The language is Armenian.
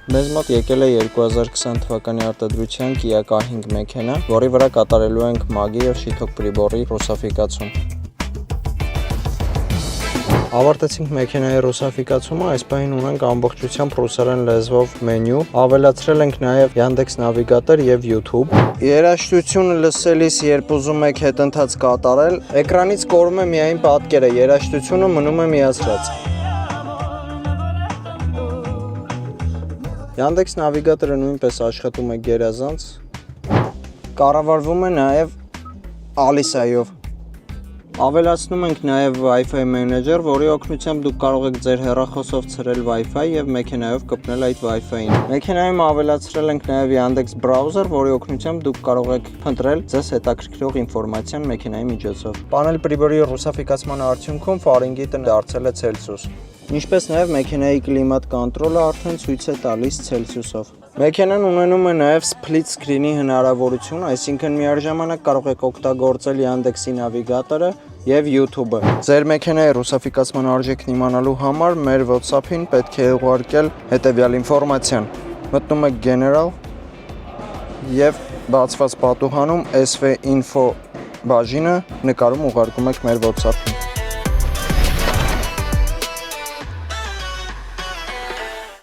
Մեզ մոտ եկել է 2020 թվականի արտադրության Kia K5 մեքենա, որի վրա կատարելու ենք մագի և շիթոք պրիբորի ռուսաֆիկացում։ Ավարտեցինք մեքենայի ռուսաֆիկացումը, այս պահին ունենք ամբողջությամբ ռուսերեն լեզվով մենյու, ավելացրել ենք նաև Yandex նավիգատոր և YouTube։ Երաժշտությունը լսելիս, երբ ուզում եք հետընթաց կատարել, էկրանից կորում է միայն պատկերը, երաժշտությունը մնում է միացրած։ Yandex նավիգատորը նույնպես աշխատում է գերազանց, կառավարվում է նաև Alisa-ով։ Ավելացնում ենք նաև Wi-Fi մենեջեր, որի օգնությամբ դուք կարող եք ձեր հեռախոսով ցրել Wi-Fi և մեքենայով կպնել այդ Wi-Fi-ին։ Մեքենայում ավելացրել ենք նաև Yandex Browser, որի օգնությամբ դուք կարող եք փնտրել ձեզ հետաքրքրող ինֆորմացիան մեքենայի միջոցով։ Պանել պրիբորի ռուսաֆիկացման արդյունքում Fahrenheit-ը դարձել է Celsius։ Ինչպես նաև մեքենայի կլիմատ կոնտրոլը արդեն ցույց է տալիս Celsius-ով։ Մեքենան ունենում է նաև split screen-ի հնարավորություն, այսինքն միաժամանակ կարող եք օգտագործել Yandex-ի նավիգատորը և YouTube-ը։ Ձեր մեքենայի ռուսաֆիկացման արժեքն իմանալու համար մեր WhatsApp-ին պետք է ուղարկել հետևյալ ինֆորմացիան։ Մտնում եք General և բացված պատուհանում SV Info բաժինը նկարում ուղարկում եք մեր WhatsApp-ին։